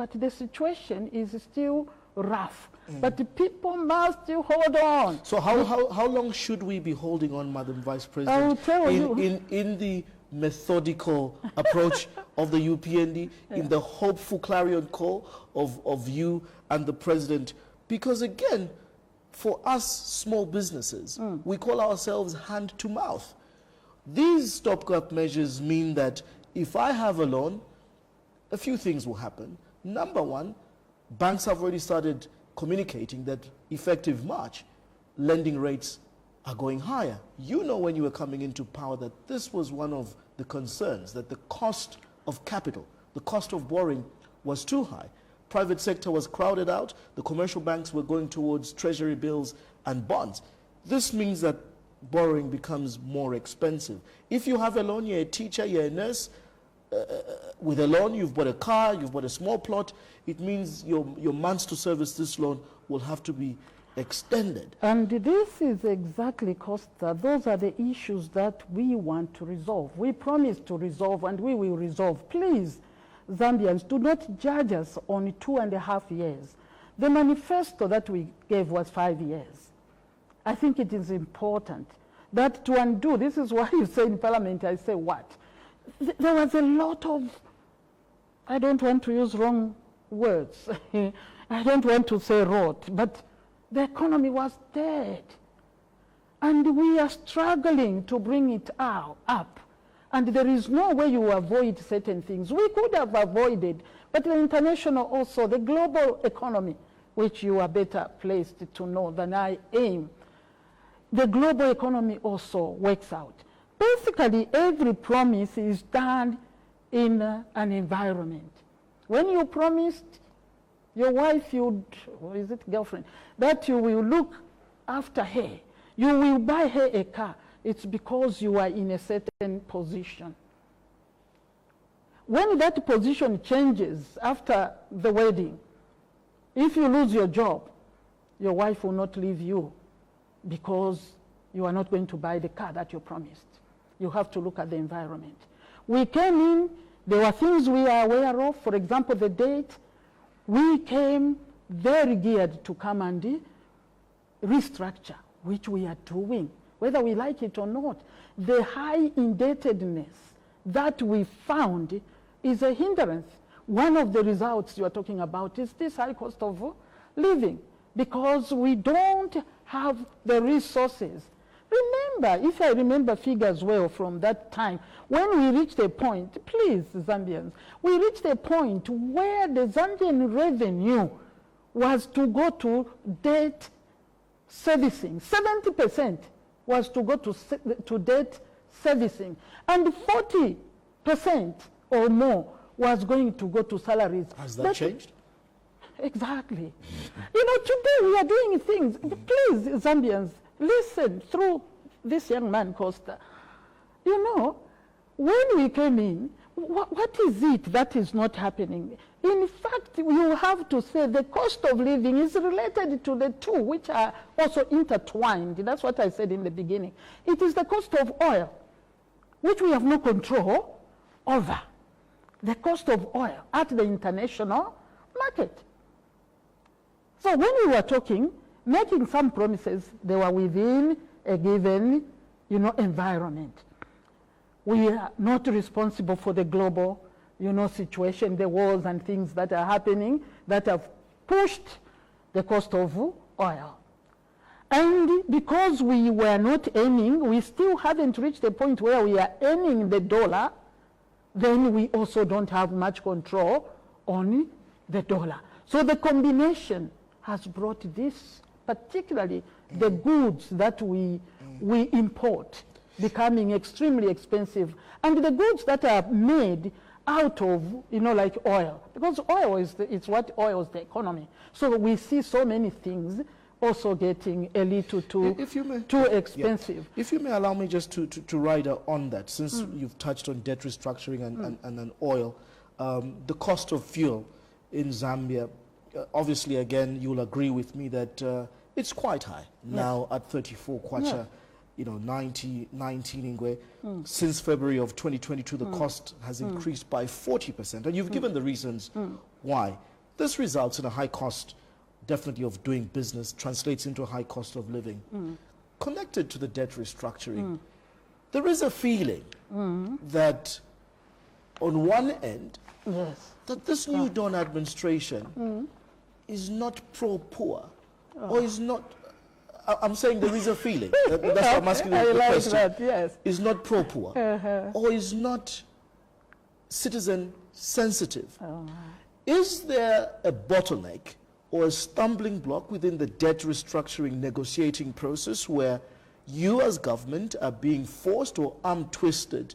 but the situation is still rough. But the people must still hold on. So how long should we be holding on, Madam Vice President, I will tell you. in the methodical approach of the UPND, in the hopeful clarion call of you and the President? Because again, for us small businesses, we call ourselves hand to mouth. These stopgap measures mean that if I have a loan, a few things will happen. Number one, banks have already started communicating that effective March, lending rates are going higher. You know, when you were coming into power, that this was one of the concerns, that the cost of capital, the cost of borrowing was too high. Private sector was crowded out. The commercial banks were going towards treasury bills and bonds. This means that borrowing becomes more expensive. If you have a loan, you're a teacher, you're a nurse, with a loan, you've bought a car, you've bought a small plot, it means your months to service this loan will have to be extended. And this is exactly, Costa, those are the issues that we want to resolve. We promise to resolve, and we will resolve. Please, Zambians, do not judge us on 2.5 years. The manifesto that we gave was 5 years. I think it is important that to undo, this is why you say in Parliament, I say what? There was a lot of, I don't want to use wrong words, I don't want to say rot, but the economy was dead. And we are struggling to bring it up. And there is no way you avoid certain things. We could have avoided, but the international also, the global economy, which you are better placed to know than I am, the global economy also works out. Basically, every promise is done in an environment. When you promised your wife, or is it girlfriend, that you will look after her, you will buy her a car, it's because you are in a certain position. When that position changes after the wedding, if you lose your job, your wife will not leave you because you are not going to buy the car that you promised. You have to look at the environment. We came in, there were things we are aware of, for example, the date. We came very geared to come and restructure, which we are doing, whether we like it or not. The high indebtedness that we found is a hindrance. One of the results you are talking about is this high cost of living, because we don't have the resources. Remember, if I remember figures well from that time, when we reached a point, please, Zambians, we reached a point where the Zambian revenue was to go to debt servicing. 70% was to go to debt servicing, and 40% or more was going to go to salaries. Has that changed? Exactly. You know, today we are doing things. Please, Zambians, listen through this young man, Costa. You know, when we came in, what is it that is not happening? In fact, you have to say the cost of living is related to the two, which are also intertwined. That's what I said in the beginning. It is the cost of oil, which we have no control over. The cost of oil at the international market. So when we were talking, making some promises, they were within a given, environment. We are not responsible for the global, situation, the wars and things that are happening that have pushed the cost of oil. And because we were not earning, we still haven't reached the point where we are earning the dollar, then we also don't have much control on the dollar. So the combination has brought this, particularly the goods that we import, becoming extremely expensive. And the goods that are made out of, like oil, because oil it's what oils the economy. So we see so many things also getting a little too expensive. Yeah. If you may allow me just to ride on that, since you've touched on debt restructuring and oil, the cost of fuel in Zambia, obviously, again, you'll agree with me that it's quite high now at 34 kwacha, 19 ingwe. Since February of 2022, the cost has increased by 40%. And you've given the reasons why. This results in a high cost, definitely, of doing business, translates into a high cost of living. Connected to the debt restructuring, there is a feeling that on one end, that this new Dawn administration is not pro-poor, or is not, I'm saying there is a feeling, that's why I'm asking the question, that, yes. is not pro-poor, or is not citizen sensitive. Is there a bottleneck or a stumbling block within the debt restructuring negotiating process where you as government are being forced or arm-twisted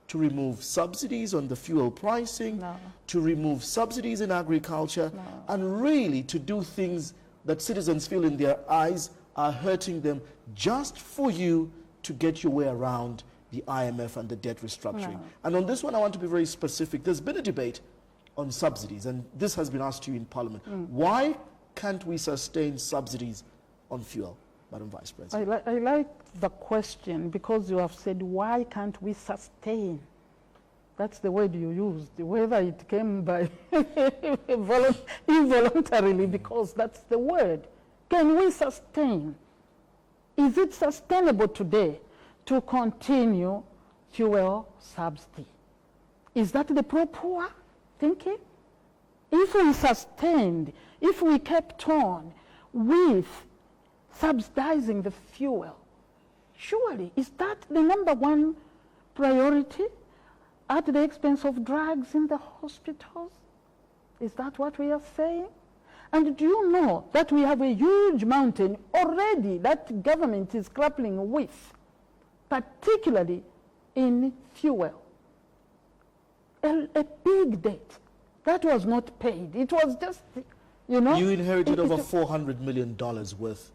to remove subsidies on the fuel pricing, to remove subsidies in agriculture, and really to do things that citizens feel in their eyes are hurting them just for you to get your way around the IMF and the debt restructuring? And on this one, I want to be very specific. There's been a debate on subsidies, and this has been asked to you in Parliament. Why can't we sustain subsidies on fuel, Madam Vice President? I like the question because you have said, why can't we sustain? That's the word you used, whether it came by involuntarily, because that's the word. Can we sustain? Is it sustainable today to continue fuel subsidy? Is that the pro-poor thinking? If we sustained, if we kept on with subsidizing the fuel, surely is that the number one priority at the expense of drugs in the hospitals? Is that what we are saying? And do you know that we have a huge mountain already that government is grappling with, particularly in fuel? A big debt that was not paid. It was just, you know. You inherited over $400 million worth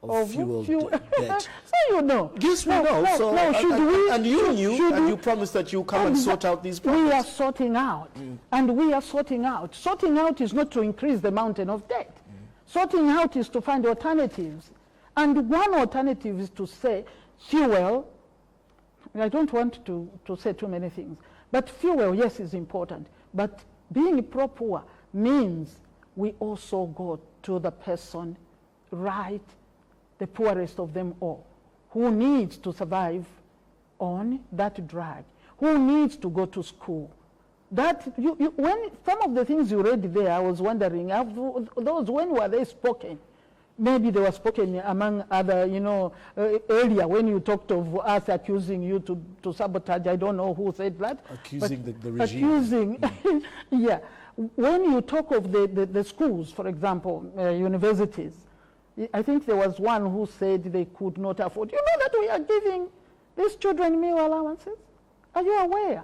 of fuel debt. So you know. Yes, we know. And you knew, and you promised that you come and sort out these problems. We are sorting out, and we are sorting out. Sorting out is not to increase the mountain of debt. Sorting out is to find alternatives. And one alternative is to say fuel. I don't want to say too many things. But fuel, yes, is important. But being pro-poor means we also go to the person, right, the poorest of them all, who needs to survive on that drug, who needs to go to school. That when some of the things you read there, I was wondering, those, when were they spoken? Maybe they were spoken among other, you know, earlier when you talked of us accusing you to sabotage. I don't know who said that. Accusing the regime. Accusing, yeah. When you talk of the schools, for example, universities, I think there was one who said they could not afford. You know that we are giving these children meal allowances? Are you aware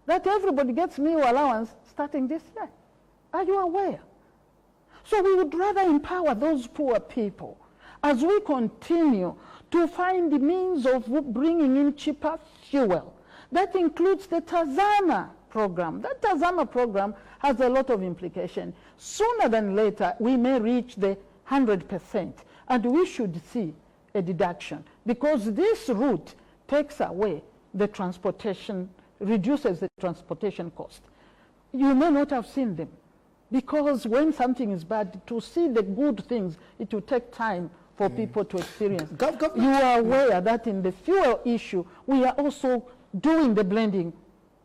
that everybody gets meal allowance starting this year? Are you aware? So we would rather empower those poor people as we continue to find the means of bringing in cheaper fuel. That includes the Tazama program. That Tazama program has a lot of implication. Sooner than later, we may reach the 100%, and we should see a deduction, because this route takes away the transportation, reduces the transportation cost. You may not have seen them, because when something is bad, to see the good things, it will take time for people to experience. You are aware that in the fuel issue, we are also doing the blending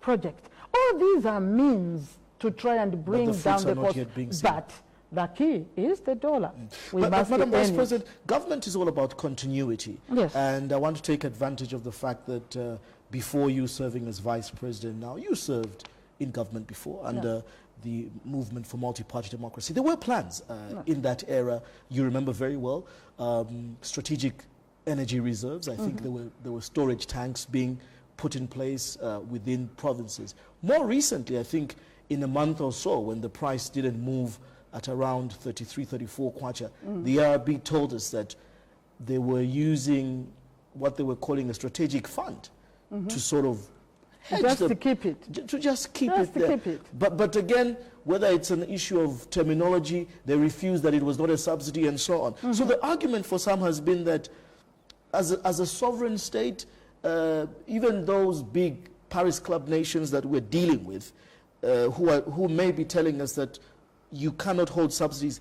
project. All these are means to try and bring down the cost, but the key is the dollar. Madam Vice President, government is all about continuity. Yes. And I want to take advantage of the fact that before you serving as Vice President now, you served in government before under the movement for multi-party democracy. There were plans in that era, you remember very well, strategic energy reserves. I think there were storage tanks being put in place within provinces. More recently, I think in a month or so, when the price didn't move at around 33, 34 kwacha, the RB told us that they were using what they were calling a strategic fund to sort of to keep it. To just keep it there. But again, whether it's an issue of terminology, they refuse that it was not a subsidy and so on. So the argument for some has been that as a sovereign state, even those big Paris Club nations that we're dealing with, who may be telling us that you cannot hold subsidies,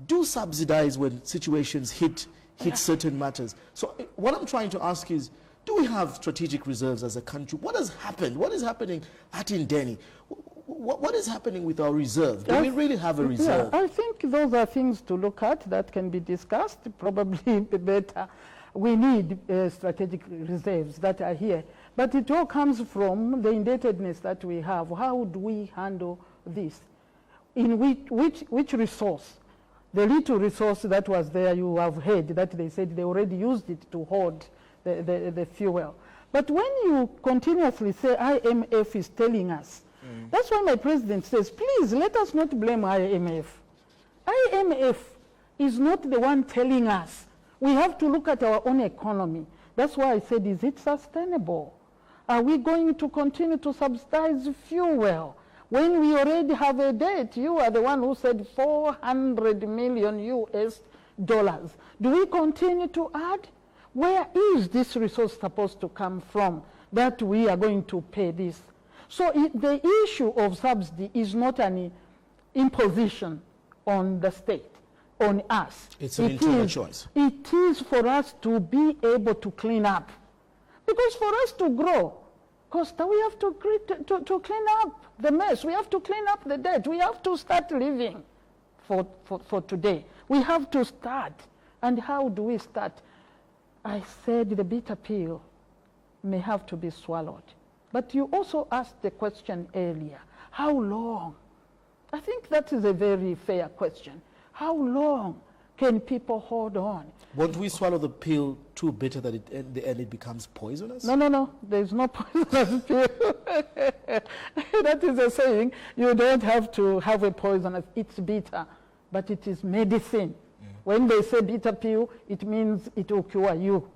do subsidize when situations hit certain matters. So what I'm trying to ask is, do we have strategic reserves as a country? What has happened? What is happening at Indeni? What is happening with our reserve? Do we really have a reserve? Yeah, I think those are things to look at that can be discussed, probably better. We need strategic reserves that are here. But it all comes from the indebtedness that we have. How do we handle this? In which resource? The little resource that was there, you have heard that they said they already used it to hold the fuel. But when you continuously say IMF is telling us, that's why my president says, please let us not blame IMF. IMF is not the one telling us. We have to look at our own economy. That's why I said, is it sustainable? Are we going to continue to subsidize fuel when we already have a debt? You are the one who said $400 million US. Do we continue to add? Where is this resource supposed to come from that we are going to pay this? So the issue of subsidy is not an imposition on the state, on us. It's an internal choice. It is for us to be able to clean up. Because for us to grow, Costa, we have to clean up the mess. We have to clean up the debt. We have to start living for today. We have to start. And how do we start? I said the bitter pill may have to be swallowed. But you also asked the question earlier, how long? I think that is a very fair question. How long can people hold on? Won't we swallow the pill too bitter that in the end it becomes poisonous? No. There's no poisonous pill. That is a saying. You don't have to have a poisonous. It's bitter, but it is medicine. When they say bitter pill, it means it will cure you.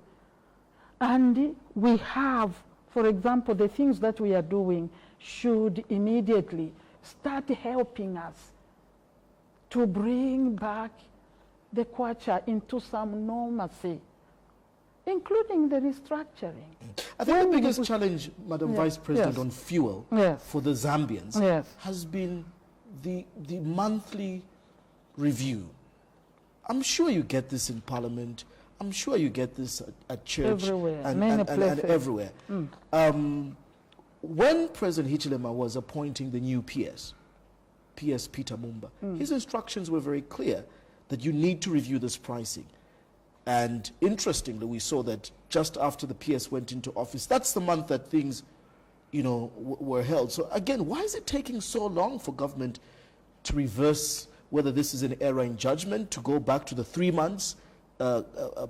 And we have, for example, the things that we are doing should immediately start helping us to bring back the kwacha into some normalcy, including the restructuring. I think the biggest challenge, Madam Vice President, on fuel for the Zambians has been the monthly review. I'm sure you get this in Parliament. I'm sure you get this at church everywhere, and everywhere. When President Hichilema was appointing the new PS Peter Mumba, his instructions were very clear that you need to review this pricing. And interestingly, we saw that just after the PS went into office, that's the month that things, were held. So again, why is it taking so long for government to reverse whether this is an error in judgment, to go back to the 3 months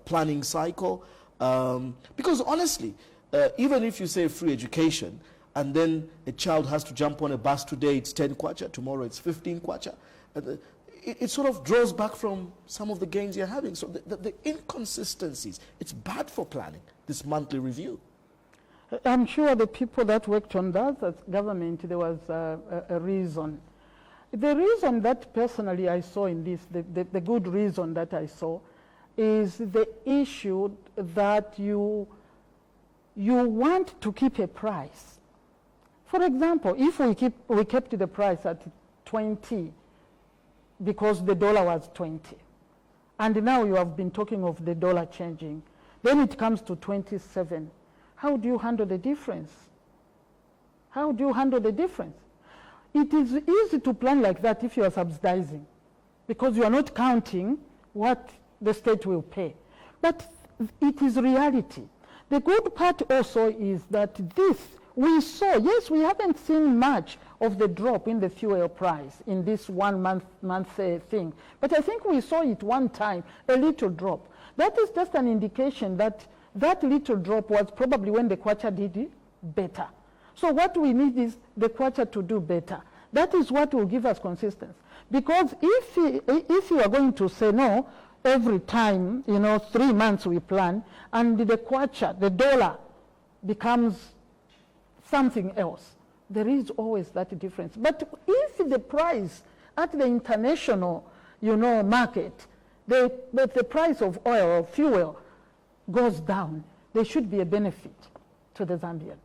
planning cycle? Because honestly, even if you say free education, and then a child has to jump on a bus today, it's 10 kwacha, tomorrow it's 15 kwacha, it sort of draws back from some of the gains you're having. So the inconsistencies, it's bad for planning, this monthly review. I'm sure the people that worked on that as government, there was a reason. The reason that personally I saw in this, the good reason that I saw, is the issue that you want to keep a price. For example, if we kept the price at 20 because the dollar was 20, and now you have been talking of the dollar changing, then it comes to 27. How do you handle the difference? How do you handle the difference? It is easy to plan like that if you are subsidizing, because you are not counting what the state will pay. But it is reality. The good part also is that this, we saw, yes, we haven't seen much of the drop in the fuel price in this 1 month thing. But I think we saw it one time, a little drop. That is just an indication that that little drop was probably when the kwacha did better. So what we need is the kwacha to do better. That is what will give us consistency. Because if you are going to say no, every time, 3 months we plan, and the kwacha, the dollar, becomes something else, there is always that difference. But if the price at the international, market, the price of oil or fuel goes down, there should be a benefit to the Zambian.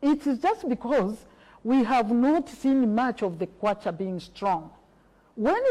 It is just because we have not seen much of the kwacha being strong. When